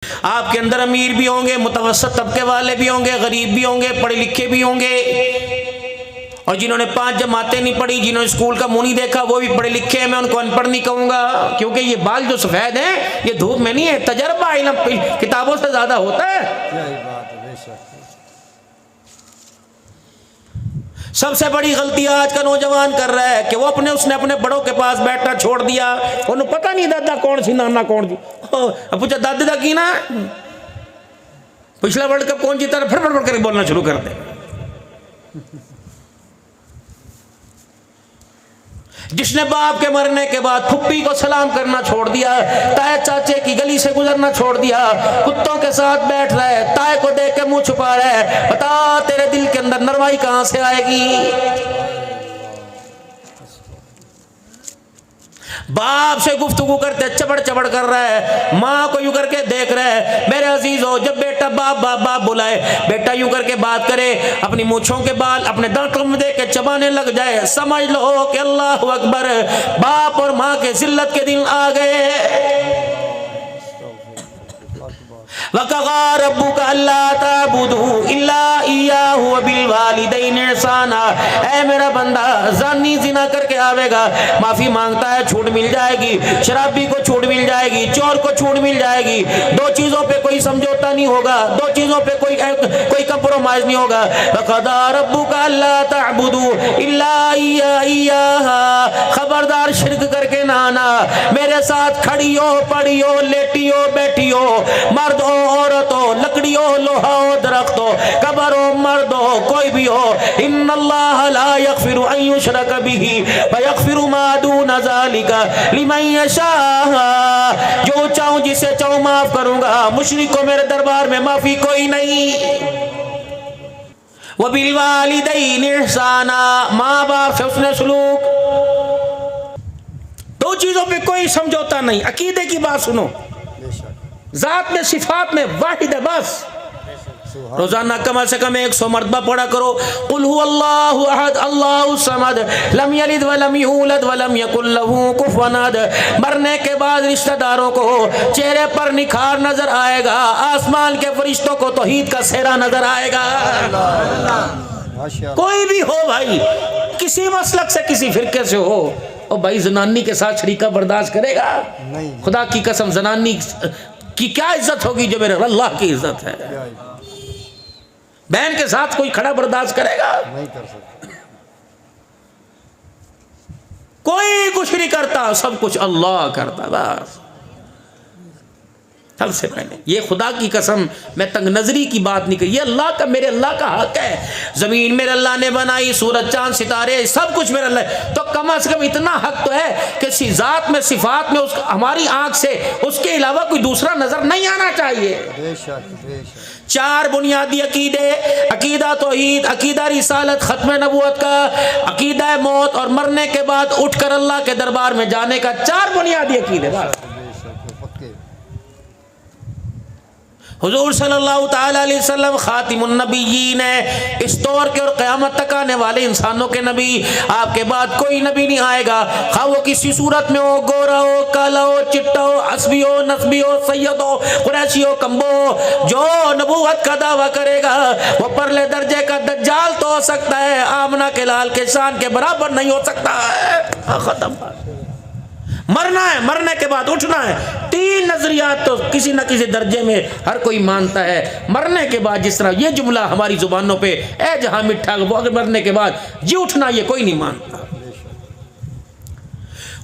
आपके अंदर अमीर भी होंगे, मुतवस्सित तबके वाले भी होंगे, गरीब भी होंगे, पढ़े लिखे भी होंगे, और जिन्होंने 5 जमातें नहीं पढ़ी, जिन्होंने स्कूल का मुंह नहीं देखा, वो भी पढ़े लिखे हैं। मैं उनको अनपढ़ नहीं कहूँगा, क्योंकि ये बाल जो सफ़ेद हैं ये धूप में नहीं है, तजर्बा इल्म किताबों से ज़्यादा होता है। सबसे बड़ी गलती आज का नौजवान कर रहा है कि वो उसने अपने बड़ों के पास बैठना छोड़ दिया। उन्हें पता नहीं दादा कौन सी नाना कौन सी, पूछा दादी दा की ना पिछला वर्ल्ड कप कौन जीता, फिर फट करके बोलना शुरू कर दे। जिसने बाप के मरने के बाद फुप्पी को सलाम करना छोड़ दिया, ताए चाचे की गली से गुजरना छोड़ दिया, कुत्तों के साथ बैठ रहा है, ताए को देख के मुंह छुपा रहा है, बता तेरे दिल के अंदर नरमाई कहां से आएगी। बाप से गुफ्तगू करते चबड़ चबड़ कर रहा है, माँ को यूं करके देख रहा है। मेरे अजीज हो, जब बेटा बाप बाप बाप बुलाए, बेटा यूं करके बात करे, अपनी मूंछों के बाल अपने दांतों में देख के चबाने लग जाए, समझ लो कि अल्लाह अकबर, बाप और माँ के जिल्लत के दिन आ गए। वक़ज़ा रब्बुका अल्ला ताबुदू इल्ला इय्याहु व बिल वालिदैनि इहसाना। ऐ मेरा बंदा, ज़ानी ज़िना करके आवेगा, माफ़ी मांगता है, छूट मिल जाएगी, शराबी को छूट मिल जाएगी, चोर को छूट मिल जाएगी, 2 चीज़ों पे कोई समझौता नहीं होगा, 2 चीज़ों पे कोई कंप्रोमाइज़ नहीं होगा। वक़ज़ा रब्बुका अल्ला ताबुदू इल्ला इय्याहु, खबरदार शिर्क करके ना आना, मेरे साथ खड़ी हो, पड़ी हो, लेटी हो, बैठी हो, मर्द हो, औरत हो, लकड़ी हो, लोहा हो, दरख्त हो, कब्र हो, मर्द हो, कोई भी हो, इन्नल्लाह ला यग़फ़िरु अन युशरक बिही व यग़फ़िरु मा दून ज़ालिका लिमन यशा। जो चाहूं जिसे चाहूं माफ करूंगा, मुशरिक को मेरे दरबार में माफी कोई नहीं। व बिल वालिदैनि इहसाना, माँ बाप से उसने सलूक, 2 चीजों पे कोई समझौता नहीं। अकीदे की बात सुनो, जात में सिफात में वाहिद है बस। रोजाना कम से कम 100 मरतबा पढ़ा करो, कुल हुवल्लाहु अहद अल्लाहु समद लम यलिद व लम यूलद व लम यकुल लहू कुफुवन अहद। मरने के बाद रिश्तेदारों को चेहरे पर निखार नजर आएगा, आसमान के फरिश्तों को तौहीद का सेहरा नजर आएगा। कोई भी हो भाई, किसी मसलक से, किसी फिरके से हो, और भाई जनानी के साथ शरीका बर्दाश्त करेगा? नहीं। खुदा की कसम, जनानी की क्या इज्जत होगी जो मेरे अल्लाह की इज्जत है। बहन के साथ कोई खड़ा बर्दाश्त करेगा? नहीं कर सकता। कोई कुछ नहीं करता, सब कुछ अल्लाह करता। बस सबसे पहले ये खुदा की कसम, मैं तंग नजरी की बात नहीं करी, ये अल्लाह का, मेरे अल्लाह का हक है। जमीन मेरे अल्लाह ने बनाई, सूरज चांद सितारे सब कुछ मेरे अल्लाह, तो कम से कम इतना हक तो है कि ज़ात में, सिफात में हमारी आंख से उसके अलावा कोई दूसरा नजर नहीं आना चाहिए। बेशक, बेशक। 4 बुनियादी अकीदे, अकीदा तौहीद, अकीदा रिसालत, खत्म नबूवत का, अकीदा मौत और मरने के बाद उठकर अल्लाह के दरबार में जाने का, 4 बुनियादी अकीदे। हुजूर सल्लल्लाहु ताला अलैहि वसल्लम खातिमुन नबिय्यीन है, इस दौर के और क़यामत तक आने वाले इंसानों के नबी। आपके बाद कोई नबी नहीं आएगा, खा वो किसी सूरत में हो, गोरा हो, काला हो, चिट्टा हो, असबी हो, नस्बी हो, सैयद हो, कुरैशी हो, कम्बो हो, जो नबूवत का दावा करेगा वो परले दर्जे का दज्जाल तो हो सकता है, आमना के लाल के शान के बराबर नहीं हो सकता है। खत्म। मरना है, मरने के बाद उठना है। 3 नजरियात तो किसी न किसी दर्जे में हर कोई मानता है। मरने के बाद, जिस तरह ये जुमला हमारी जुबानों पे ए जहां मिठा, वो अगर मरने के बाद जी उठना, ये कोई नहीं मानता।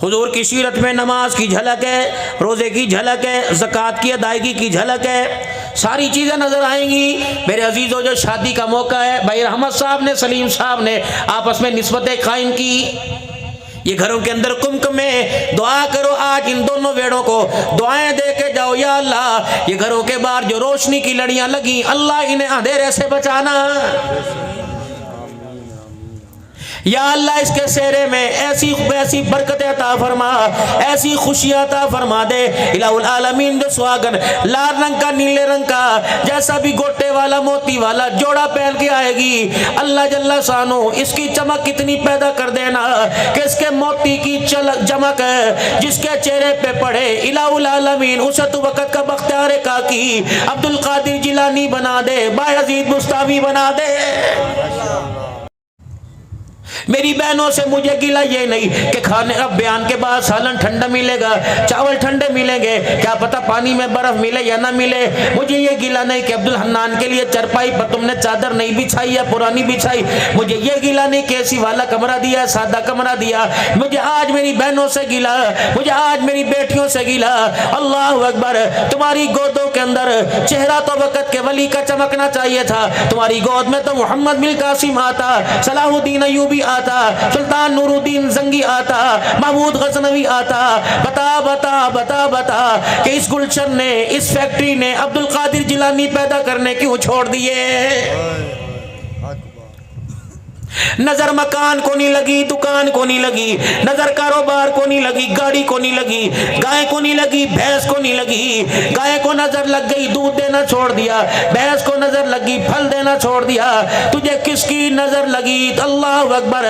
हुजूर की सीरत में नमाज की झलक है, रोजे की झलक है, ज़कात की अदायगी की झलक है, सारी चीज़ें नजर आएंगी। मेरे अजीज़ों, जो शादी का मौका है, भाई रहमत साहब ने, सलीम साहब ने आपस में निस्बतें कायम की। ये घरों के अंदर कुमकुम में दुआ करो, आज इन दोनों वेड़ों को दुआएं दे के जाओ, या अल्लाह ये घरों के बाहर जो रोशनी की लड़ियां लगी, अल्लाह इन्हें अंधेरे से बचाना। या अल्लाह इसके सेहरे में ऐसी ऐसी बरकत अता फरमा, ऐसी खुशियां अता फरमा दे। इलाहुल आलमीन जो सुहागन लाल रंग का, नीले रंग का, जैसा भी गोटे वाला, मोती वाला जोड़ा पहन के आएगी, अल्लाह जल्ला शानो इसकी चमक कितनी पैदा कर देना कि इसके मोती की चमक जिसके चेहरे पे पड़े, इलाहुल आलमीन उसे तो वक़्त का बख्तियार काकी अब्दुल कादिर जिलानी बना दे, बायजीद मुस्तावी बना दे। मेरी बहनों से मुझे गिला ये नहीं कि खाने अब बयान के बाद सालन ठंडा मिलेगा, चावल ठंडे मिलेंगे, क्या पता पानी में बर्फ मिले या ना मिले। मुझे ये गिला नहीं कि अब्दुल हन्नान के लिए चरपाई पर तुमने चादर नहीं बिछाई या पुरानी बिछाई। मुझे ये गिला नहीं कि एसी वाला कमरा दिया, सादा कमरा दिया। मुझे आज मेरी बहनों से गिला, मुझे आज मेरी बेटियों से गिला। अल्लाह अकबर, तुम्हारी गोदों के अंदर चेहरा तो वक़्त के वली का चमकना चाहिए था। तुम्हारी गोद में तो मोहम्मद बिन कासिम आता, सलाहुद्दीन अय्यूबी आता, सुल्तान नूरुद्दीन जंगी आता, महमूद गजनवी आता। बता बता बता बता कि इस गुलशन ने, इस फैक्ट्री ने अब्दुल कादिर जिलानी पैदा करने क्यों छोड़ दिए? नजर मकान को नहीं लगी, दुकान को नहीं लगी, नजर कारोबार को नहीं लगी, गाड़ी को नहीं लगी, गाय को नहीं लगी, भैंस को नहीं लगी। गाय को नजर लग गई, दूध देना छोड़ दिया। भैंस को नजर लगी, फल देना छोड़ दिया। तुझे किसकी नजर लगी? अल्लाह अकबर,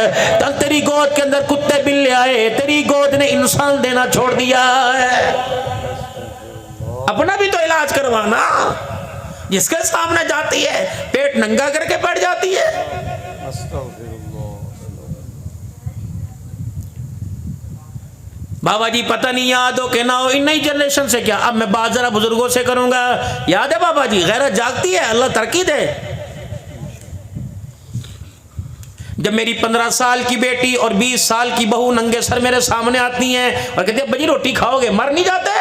तेरी गोद के अंदर कुत्ते बिल्ले आए, तेरी गोद ने इंसान देना छोड़ दिया है। अपना भी तो इलाज करवाना। जिसके सामने जाती है पेट नंगा करके बैठ जाती है। बाबा जी पता नहीं याद हो कि ना हो, इन नई जनरेशन से क्या, अब मैं बात जरा बुजुर्गों से करूंगा। याद है बाबा जी, गैरत जागती है, अल्लाह तरक्की दे। जब मेरी 15 साल की बेटी और 20 साल की बहू नंगे सर मेरे सामने आती हैं और कहती है बजी रोटी खाओगे, मर नहीं जाते?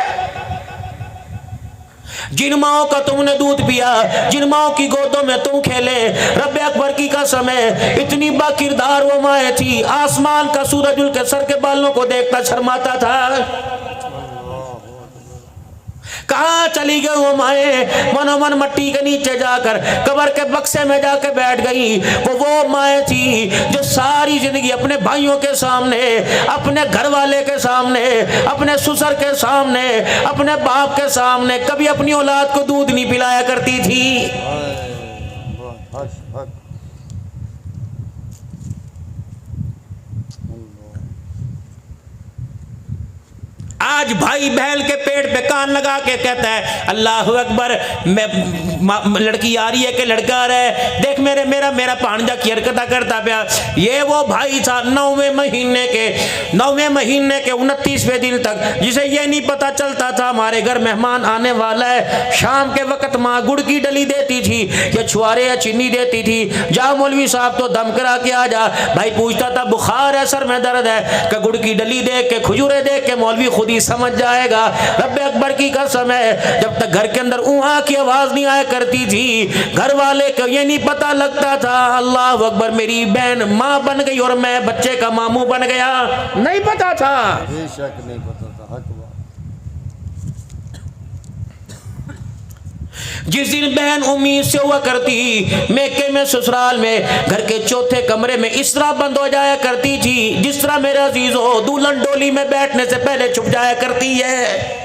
जिन माओ का तुमने दूध पिया, जिन माओ की गोदों में तुम खेले, रब्बे अकबर की कसम है, इतनी बाकिरदार वो माए थी, आसमान का सूरज उनके सर के बालों को देखता शर्माता था। कहाँ चली गई वो माए? मनोमन मट्टी के नीचे जाकर कब्र के बक्से में जाकर बैठ गई। वो माए थी जो सारी जिंदगी अपने भाइयों के सामने, अपने घर वाले के सामने, अपने ससुर के सामने, अपने बाप के सामने कभी अपनी औलाद को दूध नहीं पिलाया करती थी। आज भाई बहन के पेट पे कान लगा के कहता है अल्लाह अकबर, मैं लड़की आ रही है कि लड़का आ रहा है, देख मेरा भांजा की हरकत करता पाया। ये वो भाई था 9वें महीने के 29वें दिन तक, जिसे ये नहीं पता चलता था हमारे घर मेहमान आने वाला है। शाम के वक्त माँ गुड़ की डली देती थी या छुआरे या चीनी देती थी, जा मौलवी साहब तो दम करा के आ जा। भाई पूछता था बुखार है, सर में दर्द है, कि गुड़ की डली देख के, खजूरे देख के मौलवी खुद ही समझ जाएगा। रब्बे अकबर की कसम है, जब तक घर के अंदर ऊहा की आवाज नहीं आया करती थी, घर वाले को ये नहीं पता लगता था अल्लाह अकबर मेरी बहन माँ बन गई और मैं बच्चे का मामू बन गया। नहीं पता था, बेशक नहीं पता था। हक बात। जिस दिन बहन उम्मीद से हुआ करती, मेके में ससुराल में घर के चौथे कमरे में इस तरह बंद हो जाया करती थी जिस तरह मेरे अजीजों दुल्हन डोली में बैठने से पहले छुप जाया करती है।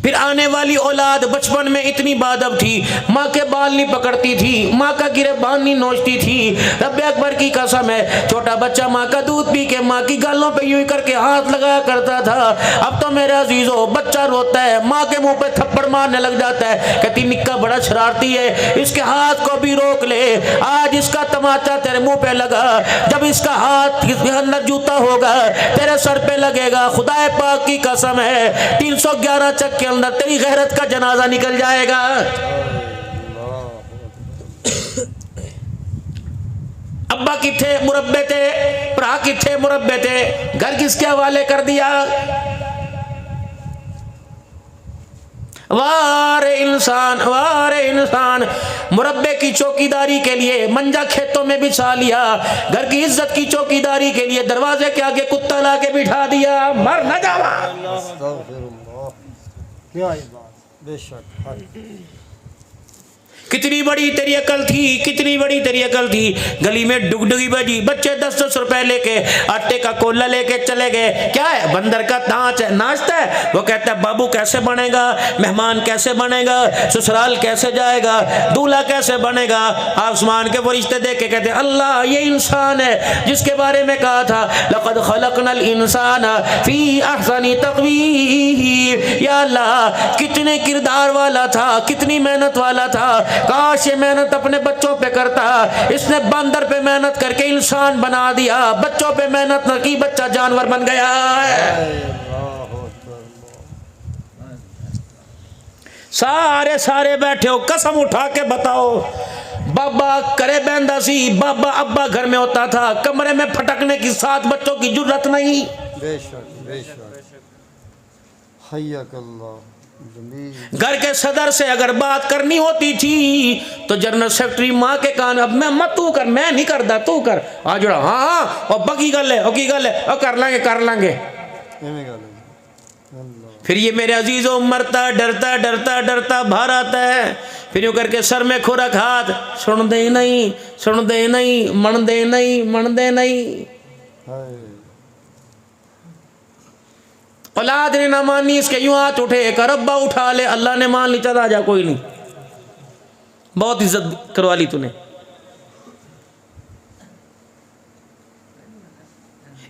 फिर आने वाली औलाद बचपन में इतनी बादब थी, माँ के बाल नहीं पकड़ती थी, माँ का गिरेबान नहीं नोचती थी। रब्बे अकबर की कसम है, छोटा बच्चा माँ का दूध पी के माँ की गालों पे यूं करके हाथ लगाया करता था। अब तो मेरे अजीजों बच्चा रोता है, माँ के मुंह पे थप्पड़ मारने लग जाता है, कहती निक्का बड़ा शरारती है, इसके हाथ को भी रोक ले, आज इसका तमाचा तेरे मुंह पे लगा, जब इसका हाथ अंदर जूता होगा तेरे सर पे लगेगा। खुदा पाक की कसम है 311 चक के अंदर तेरी गैरत का जनाजा निकल जाएगा। अब्बा किथे मुरब्बे थे, भरा किथे मुरब्बे थे, घर किसके हवाले कर दिया। वारे इंसान, मुरब्बे की चौकीदारी के लिए मंजा खेतों में बिछा लिया, घर की इज्जत की चौकीदारी के लिए दरवाजे के आगे कुत्ता ला के बिठा दिया, मर न जावा। कितनी बड़ी तेरी अकल थी, कितनी बड़ी तेरी अकल थी। गली में डुगडुगी बजी, बच्चे 10-10 रुपए लेके आटे का कोला लेके चले गए। क्या है? बंदर का नाच है, नाचता है। वो कहता है बाबू कैसे बनेगा, मेहमान कैसे बनेगा, ससुराल कैसे जाएगा, दूल्हा कैसे बनेगा। आसमान के फरिश्ते देख के कहते हैं अल्लाह ये इंसान है जिसके बारे में कहा था लक़द खलक़नल इंसाना फी अहसनी तक़वीम। या अल्लाह कितने किरदार वाला था, कितनी मेहनत वाला था। काश ये मेहनत अपने बच्चों पे करता। इसने बंदर पे मेहनत करके इंसान बना दिया, बच्चों पे मेहनत न की, बच्चा जानवर बन गया है। सारे सारे बैठे हो, कसम उठा के बताओ बाबा करे बहंदा सी, बाबा अब्बा घर में होता था, कमरे में फटकने की 7 बच्चों की जरूरत नहीं। बेशक बेशक हय्यकल्लाह। घर के सदर से अगर बात करनी होती थी तो जनरल सेक्रेटरी माँ के कान, अब मैं मत तू कर, मैं नहीं करता तू कर। आ जुड़ा हाँ हाँ और बकी गल है, की गल है, और कर लांगे कर लांगे। फिर ये मेरे अजीजों मरता डरता डरता डरता बाहर आता है। फिर यूँ करके सर में खुरक हाथ, सुन दे नहीं, सुन दे नहीं, मन दे नहीं, मन दे नहीं। औलाद ने ना मानी, इसके यूं हाथ उठे कर अब्बा उठा ले, अल्लाह ने मान ली, चला जा कोई नहीं, बहुत इज्जत करवा ली तूने।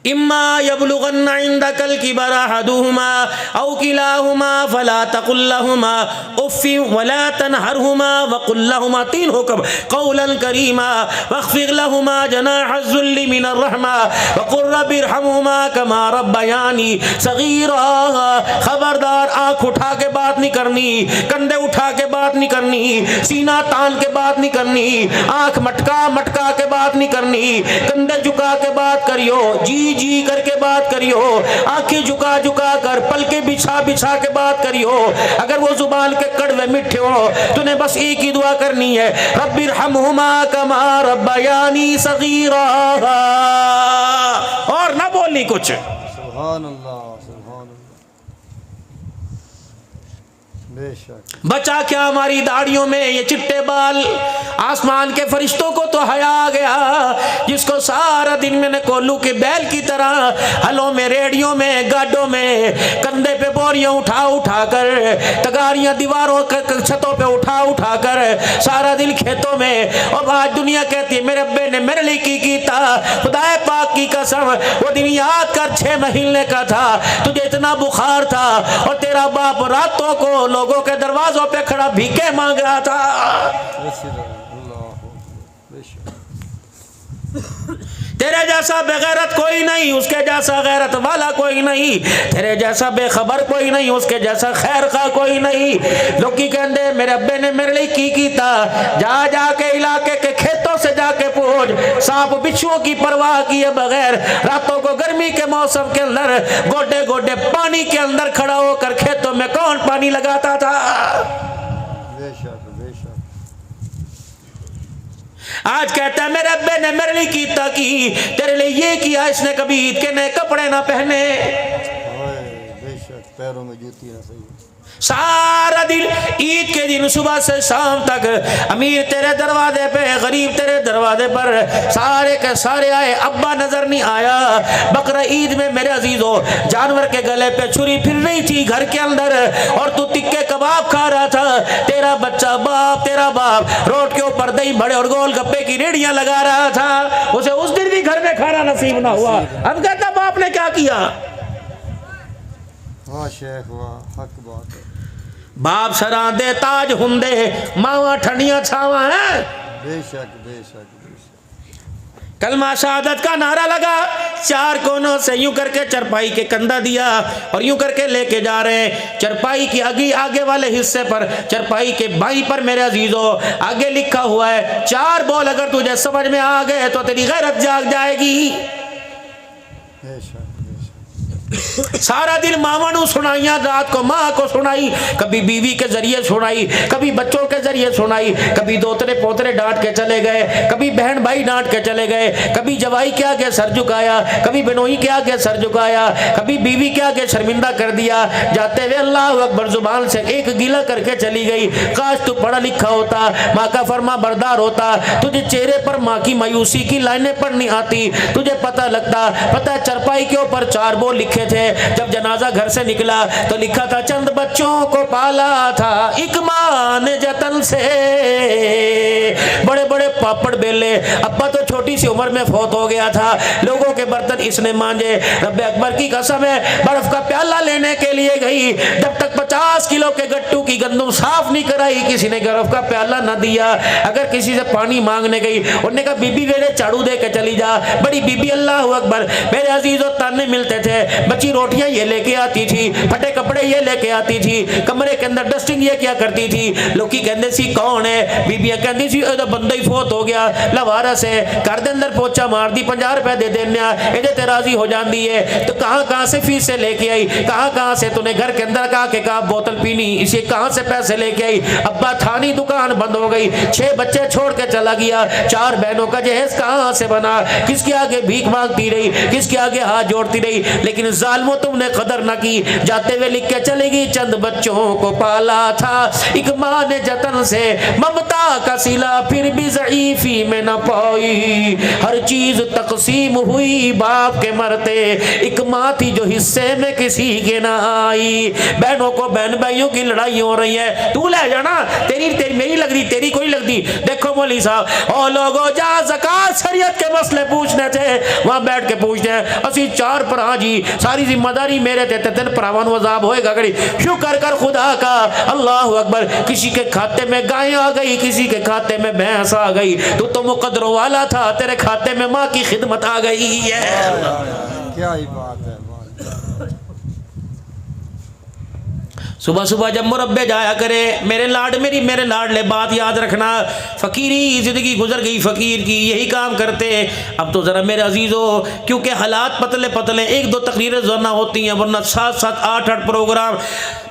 इम्मा यबलुगन्ना इंदकल किबरा अहदुहुमा औ किलाहुमा फला तकुल लहुमा उफ़्फ़ि वला तनहरहुमा वक़ुल लहुमा, 3 हुक्म, क़ौलन करीमा वख़्फ़िज़ लहुमा जनाहज़्ज़ुल्लि मिनर रहमा वक़ुल रब्बि इरहमहुमा कमा रब्बयानी सग़ीरा। खबरदार आँख उठा के बात नहीं करनी, कंधे उठा के बात नहीं करनी, सीना तान के बात नहीं करनी, आँख मटका मटका के बात नहीं करनी, कंधे झुका के बात करियो, जी जी करके बात करियो, आंखें झुका झुका कर, पलके बिछा बिछा के बात करियो। अगर वो जुबान के कड़वे मिठे हो, तूने बस एक ही दुआ करनी है, रब्बिरहमहुमा कमा रब्बयानी सगीरा, और ना बोलनी कुछ। सुभान अल्लाह सुभान अल्लाह। बेशक बचा क्या हमारी दाढ़ियों में ये चिट्टे बाल। आसमान के फरिश्तों को तो हया आ गया, जिसको सारा दिन मैंने कोल्लू के बैल की तरह हलों में, रेडियो में, गाडों में, कंधे पे बोरियां उठा उठा कर, तगारियां दीवारों छतों पे उठा उठा कर, सारा दिन खेतों में। और आज दुनिया कहती है मेरे अब्बे ने मेरे लिए की था, खुदाए पाक की कसम वो दिन याद कर 6 महीने का था, तुझे इतना बुखार था और तेरा बाप रातों को लोगों के दरवाजों पे खड़ा भीखे मांग रहा था। तेरे जैसा बेगैरत कोई नहीं, उसके जैसा गैरत वाला कोई नहीं, तेरे जैसा बेखबर कोई नहीं, उसके जैसा खैर खा कोई नहीं। लोग की कहते मेरे अब्बे ने मेरे लिए की था, जा जाके इलाके के खेतों से जाके पूछ, सांप बिच्छुओं की परवाह किए बगैर रातों को गर्मी के मौसम के अंदर गोडे गोडे पानी के अंदर खड़ा होकर खेतों में कौन पानी लगाता था। आज कहता है मेरे अब्बे ने मेरे लिए कीता की, तेरे लिए ये किया, इसने कभी ईद के नए कपड़े ना पहने, बेशक पैरों में जूती ना सही। सारा दिन ईद के दिन सुबह से शाम तक अमीर तेरे दरवाजे पे, गरीब तेरे दरवाजे पर, सारे के सारे आए, अब्बा नजर नहीं आया। बकरा ईद में मेरे अजीजों जानवर के गले पे छुरी फिर रही थी घर के अंदर, और तू टिक्के कबाब खा रहा था। तेरा बच्चा बाप, तेरा बाप रोड के ऊपर दही बड़े और गोल गप्पे की रेडियां लगा रहा था, उसे उस दिन भी घर में खाना नसीब ना हुआ। अब कहता बाप ने क्या किया। वाह शेख वाह, हक बात है। बाप सरा दे ताज हुंदे, मावा ठंडियां छावा है। बेशक बेशक बेशक। कलमा शहादत का नारा लगा, 4 कोनों से यूं करके चरपाई के कंधा दिया और यूं करके लेके जा रहे हैं। चरपाई की आगे वाले हिस्से पर, चरपाई के बाईं पर मेरे अजीजों आगे लिखा हुआ है 4 बोल अगर तुझे समझ में आ गए तो तेरी गैरत जाग जाएगी। बेशक बेशक। सारा दिन मावा नू सुनाइया, रात को माँ को सुनाई, कभी बीवी के जरिए सुनाई, कभी बच्चों के जरिए सुनाई, कभी दोतरे पोतरे डांट के चले गए, कभी बहन भाई डांट के चले गए, कभी जवाई के आगे सर झुकाया, कभी बिनोई के आगे सर झुकाया, कभी बीवी के आगे शर्मिंदा कर दिया। जाते हुए अल्लाह अकबर जुबान से एक गीला करके चली गई। काश तू पढ़ा लिखा होता, माँ का फरमा बरदार होता, तुझे चेहरे पर माँ की मायूसी की लाइनें पढ़नी आती, तुझे पता लगता। पता है चरपाई के ऊपर 4 बोल लिखे थे। जब जनाजा घर से निकला तो लिखा था, चंद बच्चों को पाला था एक मां ने जतन से, बड़े बड़े पापड़ बेले। अब्बा तो छोटी सी उम्र में फौत हो गया था, लोगों के बर्तन इसने मांजे। रब्बे अकबर की कसम है, बर्फ का प्याला लेने के लिए गई, जब तक 50 किलो के गट्टू की गंदम साफ नहीं कराई, किसी ने बर्फ का प्याला न दिया। अगर किसी से पानी मांगने गई, उन्होंने कहा बीबी वेले झाड़ू दे के चली जा। बड़ी बीबी अल्लाह अकबर, मेरे अजीजों ताने मिलते थे। बची रोटियां ये लेके आती थी, फटे कपड़े ये लेके आती थी, कमरे के अंदर डस्टिंग ये क्या करती थी। लोग कहते सी कौन है, बीबियां कहती सी बंदा ही फौत हो गया, लवारस है, घर के अंदर पोचा मार दी, 50 रुपए दे देना, ये ते राजी हो जाती है। तो कहां से फीस से लेके आई, कहां से तूने घर के अंदर कहा बोतल पीनी, इसे कहां से पैसे लेके आई। अब्बा था नहीं, दुकान बंद हो गई, 6 बच्चे छोड़ के चला गया, 4 बहनों का जहेज कहां से बना, किसके आगे भीख मांगती रही, किसके आगे हाथ जोड़ती रही। लेकिन जालिमों तुमने कदर न की। जाते हुए लिख के चलेगी, चंद बच्चों को पाला था एक मां ने जतन से, ममता का सिला फिर भी ज़ईफी में न पाई, हर चीज तकसीम हुई बाप के मरते, एक मां थी जो हिस्से में किसी के ना आई। बहनों को बहन भाइयों की लड़ाई हो रही है, तू ले जाना, तेरी मेरी लग रही, तेरी कोई लगती। देखो मौलवी साहब, ओ लोगो जा ज़कात शरीयत के मसले पूछने थे, वहां बैठ के पूछते हैं, असी 4 भरा जी, सारी जिम्मेदारी मेरे ते तेन भरावां नूं अज़ाब होएगा। कड़ी शुक्र कर खुदा का, अल्लाह अकबर। किसी के खाते में गाय आ गई, किसी के खाते में भैंस आ गई, तू तो मुकद्दरों वाला था, तेरे खाते में माँ की खिदमत आ गई है। क्या ही बात है। सुबह सुबह जब मुरब्बे जाया करे, मेरे लाडले, बात याद रखना, फ़कीरी ज़िंदगी गुजर गई फ़कीर की, यही काम करते। अब तो ज़रा मेरे अजीज़ों, क्योंकि हालात पतले पतले, 1-2 तकरीरें ज़रना होती हैं, वरना 7-7 8-8 प्रोग्राम।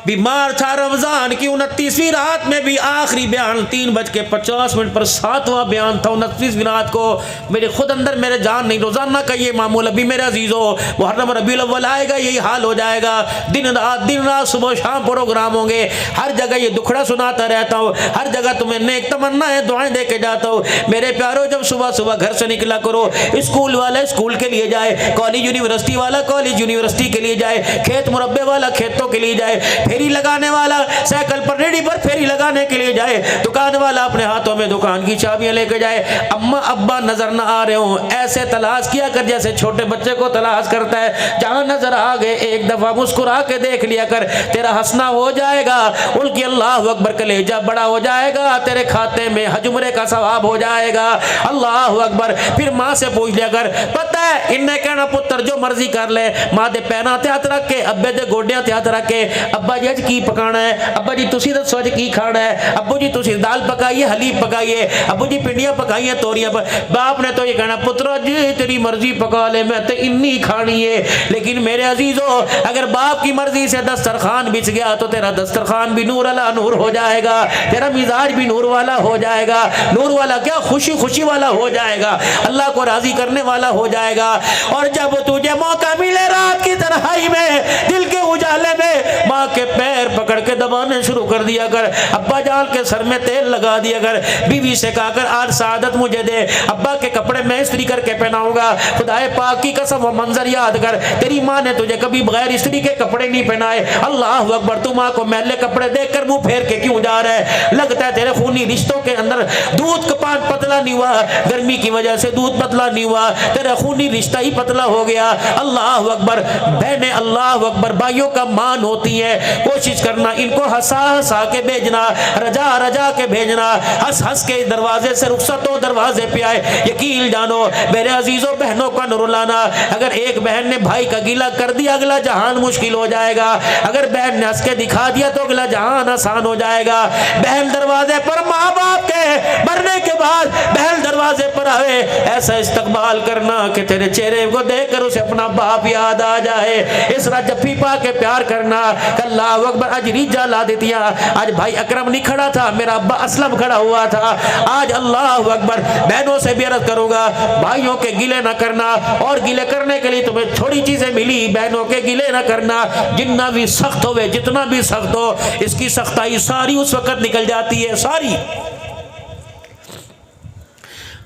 बीमार था, रमज़ान की 29वीं रात में भी आखिरी बयान 3:50 पर 7वां बयान था 29वीं रात को। मेरे खुद अंदर मेरे जान नहीं, रोज़ाना का ये मामूल। अभी मेरे अजीज़ों, मुहर्रम रबीउल अव्वल आएगा, यही हाल हो जाएगा, दिन रात सुबह शाम प्रोग्राम होंगे, हर जगह ये दुखड़ा सुनाता रहता हूँ, हर जगह तुम्हें नेक तमन्ना है, दुआएं दे के जाता हूँ। मेरे प्यारों, जब सुबह सुबह घर से निकला करो, स्कूल वाले स्कूल के लिए जाए, कॉलेज यूनिवर्सिटी वाला कॉलेज यूनिवर्सिटी के लिए जाए, खेत मुरब्बे वाला खेतों के लिए जाए, फेरी लगाने वाला साइकिल पर रेडी पर फेरी लगाने के लिए जाए, दुकान वाला अपने हाथों में दुकान की चाबियां लेके जाए। अम्मा अब्बा नजर ना आ रहे हो, ऐसे तलाश किया कर जैसे छोटे बच्चे को तलाश करता है। जहां नजर आ गए, एक दफा मुस्कुरा के देख लिया कर, तेरा हंसना हो जाएगा, उनकी अल्लाह अकबर कलेजा बड़ा हो जाएगा, तेरे खाते में हजुमरे का सवाब हो जाएगा। अल्लाह अकबर। फिर माँ से पूछ लिया कर, पता है इन्हें कहना पुत्र जो मर्जी कर ले, माँ दे पैना ते हथ रख के, अब्बे दे गोडियां ते हथ रख के, अब्बा जी अज की पकाना है, अब्बा जी तुसी दसो अज की खाना है, अब्बू जी तुसी दाल पकाइए, हलीब पकाइए, अब्बू जी पिंडियां पकाइए, तोरियां। बाप ने तो ये कहना पुत्र जी तेरी मर्जी पका ले, मैं तो इन्नी खानी है। लेकिन मेरे अजीजों, अगर बाप की मर्जी से दस्तरखान बिछ गया तो तेरा दस्तरखान भी नूर अला नूर हो जाएगा, तेरा मिजाज भी नूर वाला हो जाएगा। नूर वाला क्या, खुशी खुशी वाला हो जाएगा, अल्लाह को राजी करने वाला हो जाएगा। और जब तुझे मौका मिले रात की तन्हाई में, दिल के उजाले में, माँ के पैर पकड़ के दबाने शुरू कर दिया कर, अब्बा जान के सर में तेल लगा दिया कर, बीवी से कहकर आज सादत मुझे दे, अब्बा के कपड़े मैं इस्त्री करके पहनाऊंगा। खुदाए पाक की कसम, वो मंजर याद कर, तेरी माँ ने तुझे कभी बगैर इस्त्री के कपड़े नहीं पहनाए। अल्लाह अकबर। तू माँ को मैले कपड़े देखकर मुंह फेर के क्यों जा रहा है? लगता है तेरे खूनी रिश्तों के अंदर दूध का पान पतला नहीं हुआ, गर्मी की वजह से दूध पतला नहीं हुआ, तेरा खूनी रिश्ता ही पतला हो गया। अल्लाह अकबर। बहने अल्लाह अकबर, भाइयों का मान होती है, कोशिश करना इन इनको हंसा हंसा के भेजना, रजा रजा के भेजना, हंस हंस के दरवाजे से रुखसत हो दरवाजे पे आए। यकीन जानो मेरे अजीजों बहनों का नुरुलाना, अगर एक बहन ने भाई का गीला कर दिया अगला जहान मुश्किल हो जाएगा, अगर बहन ने हंस के दिखा दिया तो अगला जहान आसान हो जाएगा। बहन दरवाजे पर, माँ बाप के मरने के बाद बहन दरवाजे पर आवे, ऐसा इस्तकबाल करना कि तेरे चेहरे को देखकर उसे अपना बाप याद आ जाए। इस रात जफ्फी पा के प्यार करना। अल्लाहु अकबर, आज रीजा ला देती, आज भाई अकरम नहीं खड़ा था, मेरा अब्बा असलम खड़ा हुआ था। आज अल्लाहु अकबर बहनों से भी अर्ज करूंगा, भाइयों के गिले ना करना, और गिले करने के लिए तुम्हें थोड़ी चीजें मिली, बहनों के गिले ना करना। जितना भी सख्त हो, जितना भी सख्त हो, इसकी सख्ताई सारी उस वक्त निकल जाती है, सारी।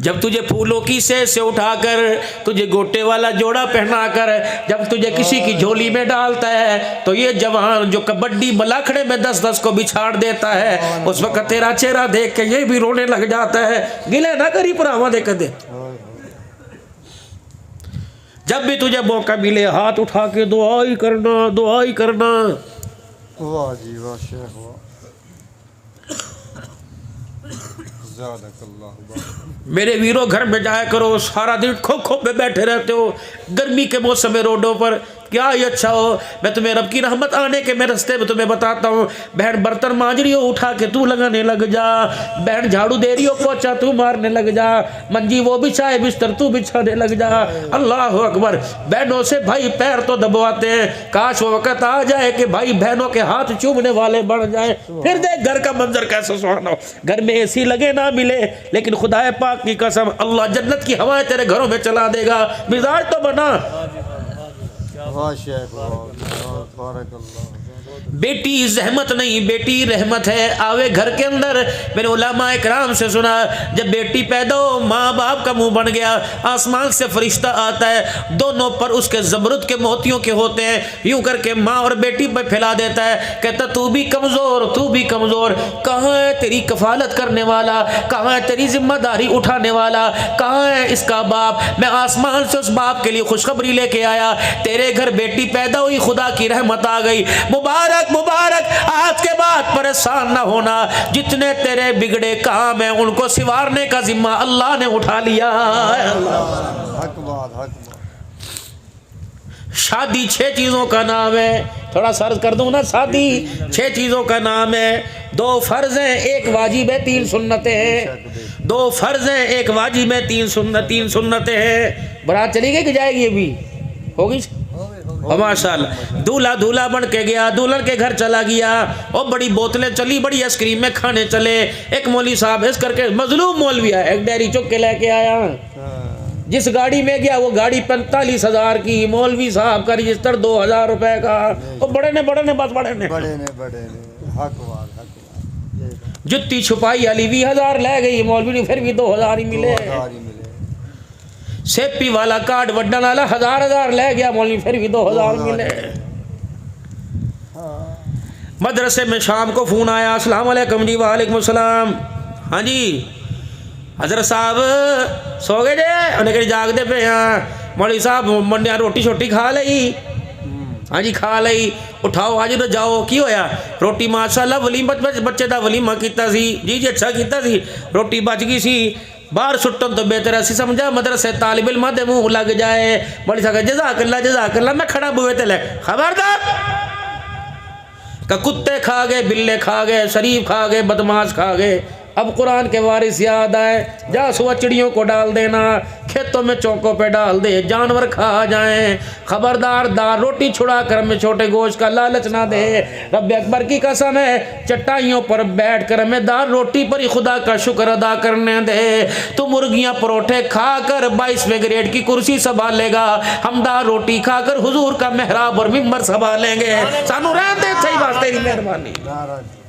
जब तुझे फूलों की से उठाकर, तुझे गोटे वाला जोड़ा पहनाकर, जब तुझे किसी की झोली में डालता है, तो ये जवान जो कबड्डी बलाखड़े में 10-10 को बिछाड़ देता है, उस वक्त तेरा चेहरा देख के ये भी रोने लग जाता है। गिले ना करी पुरावा देख दे। जब भी तुझे मौका मिले हाथ उठा के दुआ ही करना, दुआ ही करना। वाह जी वाह शेख वाह। मेरे वीरों घर में जाया करो, सारा दिन खो खो पे बैठे रहते हो गर्मी के मौसम में रोडों पर, क्या ही अच्छा हो। मैं तुम्हें रब की रहमत आने के मैं रास्ते में तुम्हें बताता हूँ। बहन बर्तन मांज रही हो, उठा के तू लगाने लग जा। बहन झाड़ू दे रही हो, पोछा तू मारने लग जा। मंजी वो बिछाए, बिस्तर तू बिछाने लग जा। अल्लाह अकबर। बहनों से भाई पैर तो दबवाते हैं, काश वो वक्त आ जाए कि भाई बहनों के हाथ चूमने वाले बन जाए। फिर देख घर का मंजर कैसा सुहाना हो। घर में एसी लगे ना मिले, लेकिन खुदाए पाक की कसम अल्लाह जन्नत की हवाएं तेरे घरों में चला देगा। मिजाज तो बना। बेटी जहमत नहीं, बेटी रहमत है। आवे घर के अंदर। मैंने उलमा इकराम से सुना, जब बेटी पैदा हो, माँ बाप का मुंह बन गया, आसमान से फरिश्ता आता है, दोनों पर उसके जबरद के मोतियों के होते हैं, यूं करके माँ और बेटी पर फैला देता है। कहता तू भी कमज़ोर, तू भी कमज़ोर। कहाँ है तेरी कफालत करने वाला, कहाँ है तेरी जिम्मेदारी उठाने वाला, कहाँ है इसका बाप। मैं आसमान से उस बाप के लिए खुशखबरी लेके आया, तेरे घर बेटी पैदा हुई, खुदा की रहमत आ गई। मुबारक मुबारक। आज के बाद परेशान ना होना, जितने तेरे बिगड़े काम हैं उनको सिवारने का जिम्मा अल्लाह ने उठा लिया। शादी 6 चीजों का नाम है, थोड़ा सर्च कर दूं ना। शादी 6 चीजों का नाम है। 2 फर्ज हैं, 1 वाजिब है, 3 सुन्नतें हैं। 2 फर्ज हैं, 1 वाजिब है, 3 सुन्नतें हैं। बारात चली गई कि जाएगी? अभी होगी माशाअल्लाह। दूल्हा दूल्हा बन के गया, दुल्हन के घर चला गया, और बड़ी बोतलें चली, बड़ी आइसक्रीम में खाने चले। एक मौलवी साहब इस करके मजलूम मौलवी है, एक डेयरी चुक के लेके आया। जिस गाड़ी में गया वो गाड़ी 45,000 की, मौलवी साहब का रजिस्टर 2,000 रुपए का। वो बड़े ने बस बड़े ने जुत्ती छुपाई अली 20,000 ले गई, मौलवी ने फिर भी 2,000 ही मिले। सेपी वाला कार्ड वड्डन वाला 1,000 ले गया, मौलवी फिर भी 2,000 मिले। मदरसे में शाम को फोन आया, अस्सलाम वालेकुम जी। वालेकुम अस्सलाम। हाँ जी हजरत साहब सो गए जे? उन्हें कहीं जागते पे हाँ। मौलवी साहब मंडिया रोटी शोटी खा ली? हाँ जी खा ली। उठाओ आज तो जाओ। की होया? रोटी माशाअल्लाह वलीमा बच्चे का वलीमा किया सी जी। जी अच्छा किया सी। रोटी बच गई सी, बाहर सुट्टन तो बेहतर असी समझा मदरसे तालिब इल्म दे मुंह लग जाए। बड़ी सका जज़ाकल्लाह मैं खड़ा बुए ते ले। खबरदार का कुत्ते खा गए, बिल्ले खा गए, शरीफ खा गए, बदमाश खा गए। अब कुरान के वारिस याद आए, जा सुबह चिड़ियों को डाल देना, खेतों में चौकों पे डाल दे, जानवर खा जाएं। खबरदार दार रोटी छुड़ा कर में छोटे गोश्त का लालच ना दे। रब अकबर की कसम है, चटाइयों पर बैठ कर हमें दार रोटी पर ही खुदा का शुक्र अदा करने दे। तू मुर्गियां परोठे खाकर 22वें ग्रेड की कुर्सी संभालेगा, हम दार रोटी खाकर हुजूर का मेहराब और मिंबर संभालेंगे। सानू रहने दे, सही बात तेरी मेहरबानी।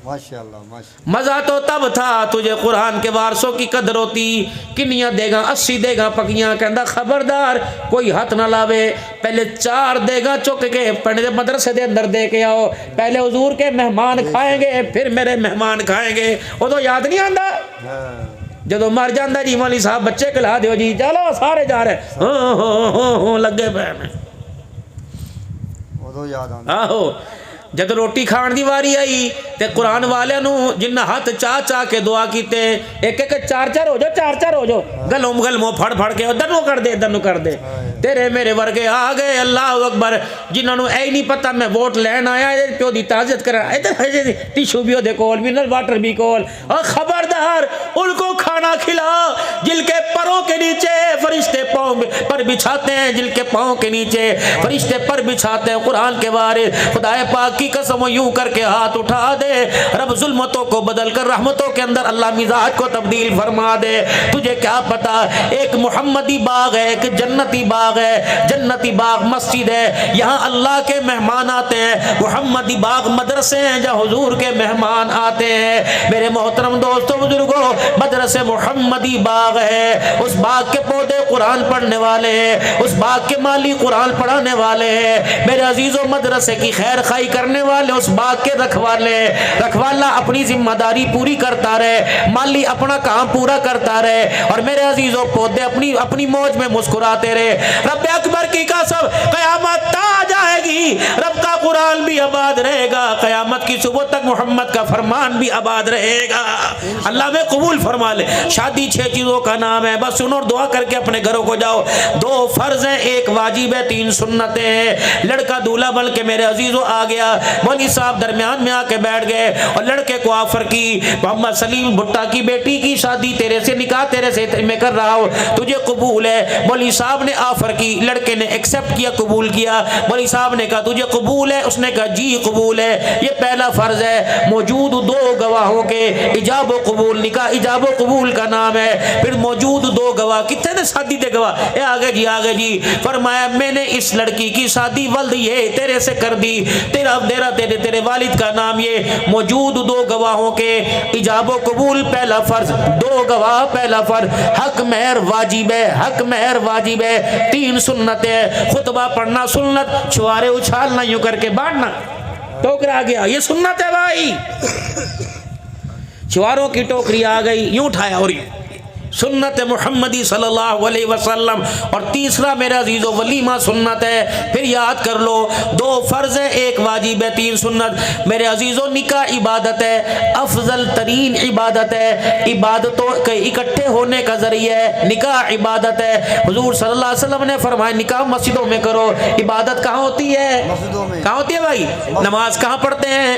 माशाअल्लाह। मजा तो तब था तुझे कुरान के वारसों की कदर होती। किनिया देगा 80 देगा पकियां। कहता खबरदार कोई हाथ ना लावे। पहले 4 देगा चुक के पढ़ने मदरसे दे अंदर दे के आओ। पहले हुजूर के मेहमान खाएंगे, फिर मेरे मेहमान खाएंगे। वो तो याद नहीं आंदा जो मर जाता जी मौलवी साहब बच्चे खिला दो जी, चलो सारे जा रहे हो लगे पे। याद आंदा। आहो जब रोटी खाण दी वारी आई ते कुरान वाले जिन्ना हाथ चाह चाह के दुआ कीते एक एक चार चार हो जाओ गलों गलमों फड़ फड़ के इधर नु कर दे तेरे मेरे वर्गे आ गए। अल्लाह अकबर। जिन्होंने यही नहीं पता मैं वोट लैन आया प्यो की ताजत कर इधर टिशू भी ओदे कोल मिनरल वाटर भी कोल। और खबरदार उनको खाना खिला जिनके परों के नीचे फरिश्ते पाँव पर बिछाते हैं, जिनके पाँव के नीचे फरिश्ते पर बिछाते हैं। कुरान के बारे खुदाए पाक की कसम यूं करके हाथ उठा दे, रब जुल्मतों को बदल कर रहमतों के अंदर अल्लाह मिजाज को तब्दील फरमा दे। तुझे क्या पता एक मोहम्मदी बाग है, एक जन्नती बाग है, जन्नती बाग मस्जिद है, यहाँ अल्लाह के मेहमान आते हैं। मोहम्मदी बाग मदरसे हैं जहाँ हुजूर के मेहमान आते हैं। मेरे मोहतरम दोस्तों बुजुर्गों, मदरसे मोहम्मदी बाग है। उस बाग के पौधे कुरान पढ़ने वाले हैं, उस बाग के माली कुरान पढ़ाने वाले हैं। मेरे अजीजों, मदरसे की खैर खाई करने वाले उस बाग के रखवाले। रखवाला अपनी जिम्मेदारी पूरी करता रहे, माली अपना काम पूरा करता रहे, और मेरे अजीजों पौधे अपनी अपनी मौज में मुस्कुराते रहे। रब अकबर की कसम कयामत आ जाएगी, रब का कुरान भी आबाद रहेगा, कयामत की सुबह तक मोहम्मद का फरमान भी आबाद रहेगा। अल्लाह में कबूल फरमा ले। शादी 6 चीजों का नाम है, बस सुनो और दुआ करके अपने घरों को जाओ। 2 फर्ज हैं, 1 वाजिब है, 3 सुन्नतें हैं। लड़का दूल्हा बन के मेरे अजीजों आ गया, मौलवी साहब दरमियान में आके बैठ गए और लड़के को ऑफर की, मोहम्मद सलीम भुट्टा की बेटी की शादी तेरे से निकाह तेरे से मैं कर रहा हूँ, तुझे कबूल है। मौलवी साहब ने ऑफर की, लड़के ने एक्सेप्ट किया, कबूल किया। मौलवी साहब ने कहा तुझे कबूल है, उसने कहा जी कबूल है। ये पहला फर्ज है। मौजूद 2 गवाहों के इजाब व कबूल, निकाह इजाब व कबूल का नाम है। फिर मौजूद 2 गवाह, कितने ने शादी दे गवाह, ये आगे जी फरमाया मैंने इस लड़की की शादी वल्द ये तेरे से कर दी, तेरे वालिद का नाम ये। मौजूद 2 गवाहों के इजाब व कबूल पहला फर्ज, 2 गवाह पहला फर्ज। हक मेहर वाजिब है, हक मेहर वाजिब है। 3 सुन्नत है, खुतबा पढ़ना सुन्नत, छुआरे उछालना यूं करके बांटना, टोकरा गया ये सुन्नत है भाई। छुआरों की टोकरी आ गई, यूं उठाया और सुन्नत मुहम्मदी सल्लल्लाहु अलैहि वसल्लम। और तीसरा मेरा अजीज़ो वलीमा सुन्नत है। फिर याद कर लो, 2 फर्ज है, 1 वाजिब है, 3 सुन्नत। मेरे अजीज़ो निकाह इबादत है, अफजल तरीन इबादत है, इबादतों के इकट्ठे होने का जरिया है। निकाह इबादत है। हुजूर सल्लल्लाहु अलैहि वसल्लम ने फरमाया निकाह मस्जिदों में करो। इबादत कहाँ होती है? मस्जिदों में। कहाँ होती है भाई? नमाज कहाँ पढ़ते हैं?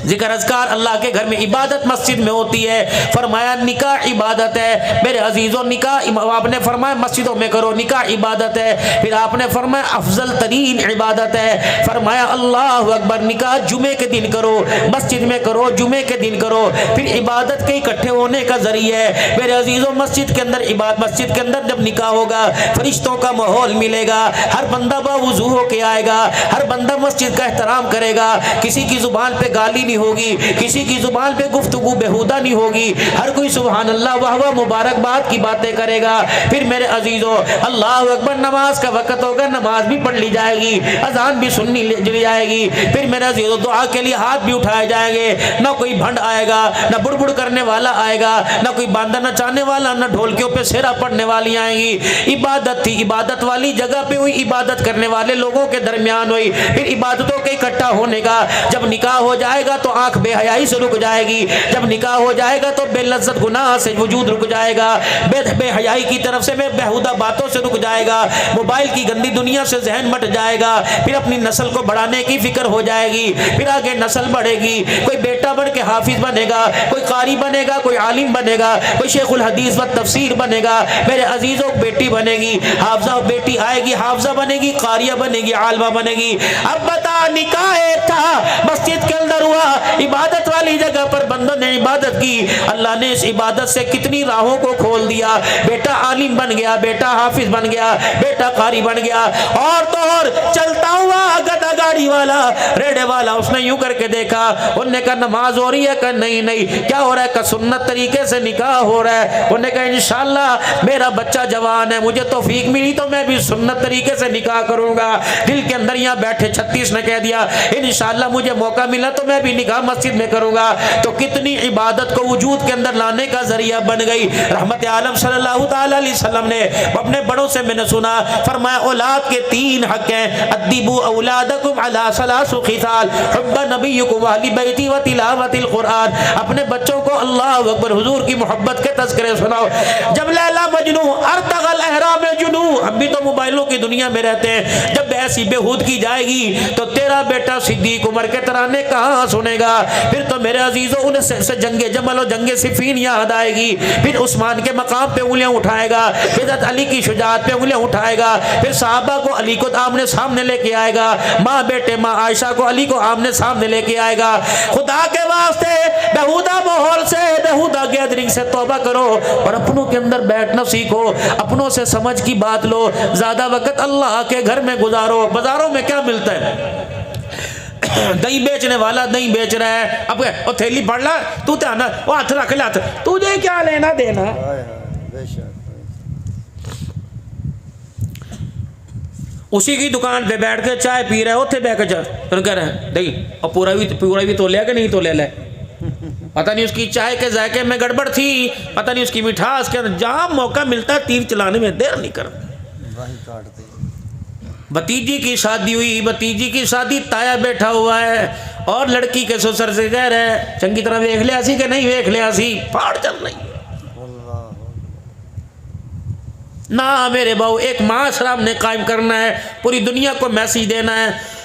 जिक्र अज़कार अल्लाह के घर में। इबादत मस्जिद में होती है। फरमाया निकाह इबादत है। मेरे अजीजों, निकाह आपने फरमाया मस्जिदों में करो, निकाह इबादत है। फिर आपने फरमाया अफजल तरीन इबादत है। फरमाया अल्लाह अकबर, निकाह जुमे के दिन करो, मस्जिद में करो, जुमे के दिन करो। फिर इबादत के इकट्ठे होने का जरिया है। मेरे अजीजों, मस्जिद के अंदर मस्जिद के अंदर जब निकाह होगा, फरिश्तों का माहौल मिलेगा, हर बंदा बावुज़ू होके आएगा, हर बंदा मस्जिद का एहतराम करेगा। किसी की जुबान पे गाली नहीं होगी, किसी की जुबान पे गुफ्तगू बेहुदा नहीं होगी, हर कोई सुभान अल्लाह वाह वाह मुबारकबाद की बातें करेगा। फिर मेरे अजीजों, अल्लाह अकबर, नमाज का वक्त होगा, नमाज भी पढ़ ली जाएगी, अजान भी सुननी ली जाएगी। फिर मेरे अजीजों, दुआ के लिए हाथ भी उठाए जाएंगे। ना कोई भंड आएगा, ना बुड़बुड़ करने वाला आएगा, ना कोई बांदा नचाने वाला, ना ढोलकियों पे सेरा पढ़ने वाली आएंगी। इबादत थी, इबादत वाली जगह पे हुई, इबादत करने वाले लोगों के दरमियान हुई। फिर इबादतों के इकट्ठा होने का, जब निकाह हो जाएगा तो आंख बेहयाई से रुक जाएगी, जब निकाह हो जाएगा तो बेलज्जत गुनाह से वजूद रुक जाएगा, बेहयाई की तरफ से बेहुदा बातों से रुक जाएगा, मोबाइल की गंदी दुनिया से जहन मट जाएगा। फिर अपनी नस्ल को बढ़ाने की फिक्र हो जाएगी। फिर आगे नस्ल बढ़ेगी, कोई बेटा बन के हाफिज बनेगा, कोई कारी बनेगा, कोई आलिम बनेगा, कोई शेखुल हदीस व तफसीर बनेगा। मेरे अजीजों, बेटी बनेगी, हाफजा बेटी आएगी, हाफजा बनेगी, कारिया बनेगी, आलमा बनेगी। अब बता, निकाह था मस्जिद के अंदर हुआ, इबादत वाली जगह पर बंदों ने इबादत की। अल्लाह ने इस इबादत से कितनी राहों को खोल दिया। बेटा आलिम बन गया, बेटा हाफिज बन गया, बेटा कारी बन गया। और तो और चलता हुआ गधा गाड़ी वाला, रेड़े वाला, उसने यूं करके देखा, उन्होंने कहा नमाज हो रही है? कहा नहीं नहीं। क्या हो रहा है? कहा सुन्नत तरीके से निकाह हो रहा है। उन्होंने कहा इंशाअल्लाह मेरा बच्चा जवान है, मुझे तौफीक मिली तो मैं भी सुन्नत तरीके से निकाह करूंगा। दिल के अंदर यहाँ बैठे 36 ने कह दिया इंशाअल्लाह मुझे मौका मिला तो मैं भी निकाह मस्जिद में करूंगा। तो कितनी इबादत को वजूद के अंदर लाने का जरिया बन गई। रहमत आलम सल्लल्लाहु ताला अलैहि वसल्लम ने अपने बड़ों से मैंने सुना, फरमाया औलाद के 3 हक हैं, अद्दिबू औलादकुम अला सलासु खिसाल, हुब्ब नबिय्यकुम व अहली बैती व तिलावतिल कुरान। अपने बच्चों को अल्लाह अकबर हुजूर की मोहब्बत के तज़किरे सुनाओ। जब लैला मजनू अर्तगल अहराम जुनू, हम भी तो मोबाइलों की दुनिया में रहते हैं, जब ऐसी बेहूद की जाएगी तो तेरा बेटा सिद्दीक उमर के तराने कहाँ सुनेगा। फिर तो मेरे अजीजों उनसे जंगे जमल और जंगे सिफीन याद आएगी, फिर उस्मान के मकाम पे उंगलियां उठाएगा, फिर अली की शुजाअत पे उंगलियां उठाएगा, फिर साहबा को अली को आमने सामने लेके आएगा, माँ बेटे माँ आयशा को अली को आमने सामने लेके आएगा। खुदा के वास्ते बेहुदा माहौल से, बेहुदा गैदरिंग से तौबा करो और अपनों के अंदर बैठना सीखो, अपनों से समझ की बात लो, ज्यादा वक्त अल्लाह के घर में गुजारो। बाजारों में क्या मिलता है? दही बेचने वाला दही बेच रहा है, अब वो थैली पड़ ला, तू ध्यान वो हाथ रख ले, हाथ तुझे क्या लेना देना। उसी की दुकान पे बैठ के चाय पी रहा है, उठे बैठ कर कह रहे हैं दही, और पूरा भी तो लिया कि नहीं तो ले ले। पता नहीं उसकी चाय के जायके में गड़बड़ थी, पता नहीं उसकी मिठास के अंदर, जहाँ मौका मिलता है तीर चलाने में देर नहीं कर। भतीजी की शादी हुई, भतीजी की शादी, ताया बैठा हुआ है और लड़की के ससुर से कह रहे हैं चंगी तरह वेख लिया सी कि नहीं वेख लिया सी, फाड़ चल रही है ना। मेरे बाबू एक माशरा हमने कायम करना है, पूरी दुनिया को मैसेज देना है।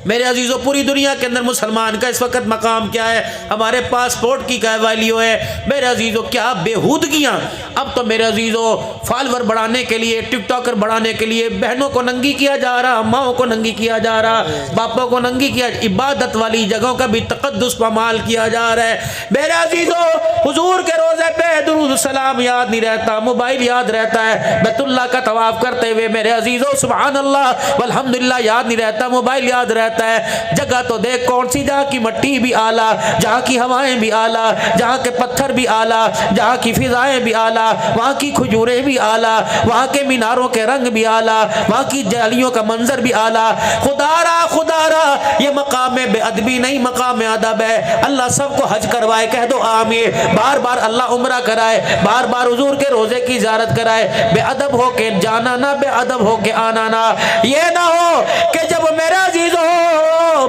मेरे अजीज़ों, पूरी दुनिया के अंदर मुसलमान का इस वक्त मकाम क्या है? हमारे पासपोर्ट की क्या वैल्यू है? मेरे अजीज़ों, क्या बेहूदगियाँ। अब तो मेरे अजीज़ों, फॉलोअर बढ़ाने के लिए, टिकटॉकर बढ़ाने के लिए बहनों को नंगी किया जा रहा, माओं को नंगी किया जा रहा, बापों को नंगी किया, इबादत वाली जगहों का भी तकद्दुस पामाल किया जा रहा है। मेरे अजीज़ों, हुजूर के रोज़े पे दुरूद सलाम याद नहीं रहता, मोबाइल याद रहता है। बैतुल्लाह का तवाफ करते हुए मेरे अजीज़ों सुभान अल्लाह वल्हम्दुलिल्लाह याद नहीं रहता, मोबाइल याद रहता है। जगह तो देख कौन सी, जहाँ की मिट्टी भी आला, जहाँ की हवाएं भी आला, जहाँ के पत्थर भी आला, जहाँ की फिजाएं भी आला, वहाँ की खजूरें भी आला, वहाँ के मीनारों के रंग भी आला, वहाँ की जालियों का मंजर भी आला। खुदारा खुदारा, ये मकाम बेअदबी नहीं, मकाम अदब है। अल्लाह सबको हज करवाए, कह दो आमीन। बार बार अल्लाह उम्रा कराए, बार बार हुजूर के रोजे की ज़ियारत कराए। बेअदब हो के जाना ना, बेअदब हो के आना ना। ये ना हो कि जब मेरा अजीज़ों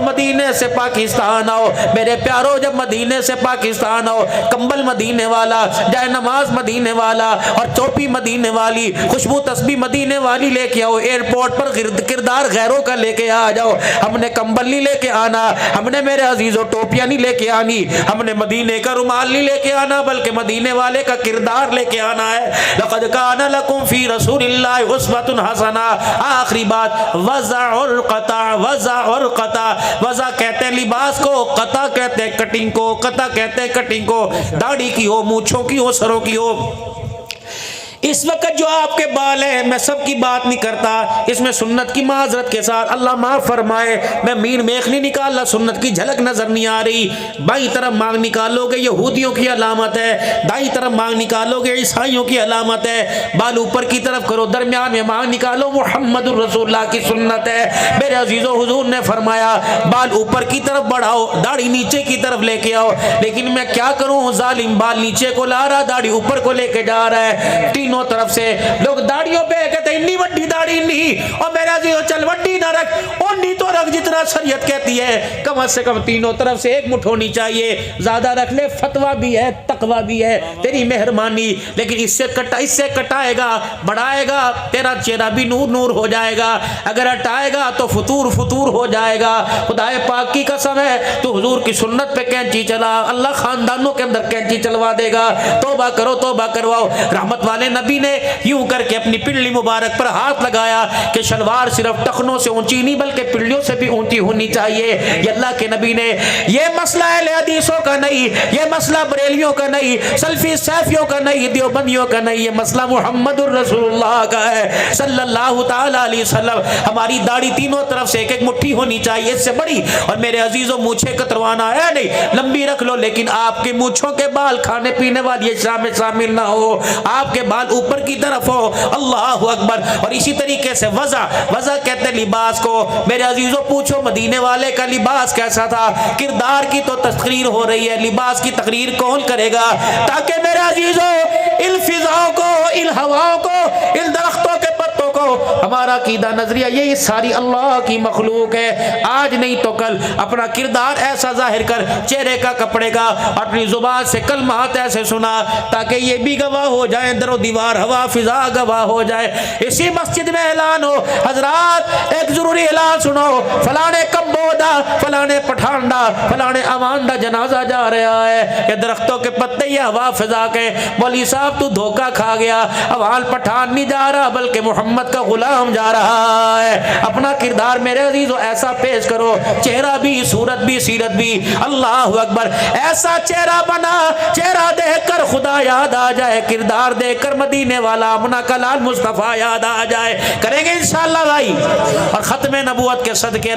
मदीने से पाकिस्तान आओ, मेरे प्यारो जब मदीने से पाकिस्तान आओ, कंबल मदीने वाला, जाए नमाज मदीने वाला और टोपी मदीने वाली, खुशबू तस्बीह मदीने वाली लेके आओ। एयरपोर्ट पर किरदार गैरों का लेके आ जाओ। हमने कंबल नहीं लेके आना, हमने मेरे अजीज़ों टोपियाँ नहीं लेके आनी, हमने मदीने का रुमाल नहीं लेके आना, बल्कि मदीने वाले का किरदार लेके आना है। लक़द कान लकुम फी रसूलिल्लाहि उस्वतुन हसना। आखिरी बात, वज़ा और क़ता, वज़ा और क़ता। वज़ा कहते हैं लिबास को, क़ता कहते हैं कटिंग को, क़ता कहते हैं कटिंग को, दाढ़ी की हो, मूंछों की हो, सरों की हो। इस वक्त जो आपके बाल है, मैं सबकी बात नहीं करता, इसमें सुन्नत की माजरत के साथ अल्लाह माफ़ फरमाए, मैं मीर मेख नहीं निकाला, सुन्नत की झलक नजर नहीं आ रही। बाई तरफ मांग निकालोगे यहूदियों की अलामत है, दाई तरफ मांग निकालोगे ईसाइयों की अलामत है। बाल ऊपर की तरफ करो, दरमियान में मांग निकालो, मुहम्मदुर रसूलुल्लाह की सुन्नत है। मेरे अजीज़ों, हुजूर ने फरमाया बाल ऊपर की तरफ बढ़ाओ, दाढ़ी नीचे की तरफ लेके आओ। लेकिन मैं क्या करूँ, जालिम बाल नीचे को ला रहा, दाढ़ी ऊपर को लेके जा रहा है। तीनों तरफ से लोग दाढ़ियों पे कहते इतनी वड्डी दाढ़ी नहीं, और मेरा जी चल वड्डी ना रख, उन्नी तो रख जितना शरीयत कहती है। कम से कम तीनों तरफ से एक मुठ होनी चाहिए, ज्यादा रख ले फतवा भी है, तकवा भी है, तेरी मेहरबानी। लेकिन इससे कटाएगा, बढ़ाएगा, तेरा चेहरा भी नूर नूर हो जाएगा। अगर हटाएगा तो फतूर फतूर हो जाएगा। खुदाए पाक की कसम है, तो हुजूर की सुन्नत पे कैंची चला, अल्लाह खानदानों के अंदर कैंची चलवा देगा। तौबा करो, तौबा करवाओ। रहमत वाले नबी ने यूं करके अपनी पिंडली मुबारक पर हाथ लगाया कि शलवार सिर्फ टखनों से ऊंची नहीं बल्कि पिंडलियों से भी ऊंची होनी चाहिए। ये अल्लाह के नबी ने, ये मसला अहले हदीसों का नहीं, ये मसला बरेलियों का नहीं, सल्फी सैफियों का नहीं, देवबंदियों का नहीं, ये मसला मुहम्मदुर रसूलुल्लाह का है सल्लल्लाहु ताला अलैहि वसल्लम। हमारी दाढ़ी तीनों तरफ से एक एक मुट्ठी होनी चाहिए, इससे बड़ी। और मेरे अजीजों, मूछें कतरवाना है नहीं, लंबी रख लो, लेकिन आपके मूछों के बाल खाने पीने वाली शाम में शामिल ना हो, आपके बाल ऊपर की तरफ हो। अल्लाह अकबर। अकबर। और इसी तरीके से वज़ा कहते हैं लिबास को। मेरे अजीजों पूछो मदीने वाले का लिबास कैसा था? किरदार की तो तस्वीर हो रही है, लिबास की तकरीर कौन करेगा? ताकि मेरे अजीजों इन फिजाओं को, इन हवाओं को, इन दरख्तों के पत्तों को हमारा कीदा नजरिया ये सारी अल्लाह की मखलूक है। आज नहीं तो कल अपना किरदार ऐसा जाहिर कर, चेहरे का कपड़े का, अपनी जुबान से कलमात ऐसे सुना ताकि ये भी गवाह हो जाए, दरो दीवार हवा फिजा गवाह हो जाए। इसी मस्जिद में ऐलान हो, हजरात एक जरूरी ऐलान सुनो, फलाने कम्बोदा, फलाने पठानडा, फलाने अमानदा जनाजा जा रहा है। ये दरख्तों के पत्ते, ये हवा फिजा के, मौलवी साहब तू धोखा खा गया, अवाल पठान नहीं जा रहा बल्कि मोहम्मद का गुलाम जा रहा है। अपना किरदार मेरे अजीजों ऐसा पेश करो, चेहरा भी, सूरत भी, सीरत भी, अल्लाह अकबर, ऐसा चेहरा बना, चेहरा देखकर खुदा याद आ जाए, किरदार देखकर मदीने वाला अपना कलाल मुस्तफा याद आ जाए। करेंगे इंशाअल्लाह भाई। और खत्म नबूवत के सदके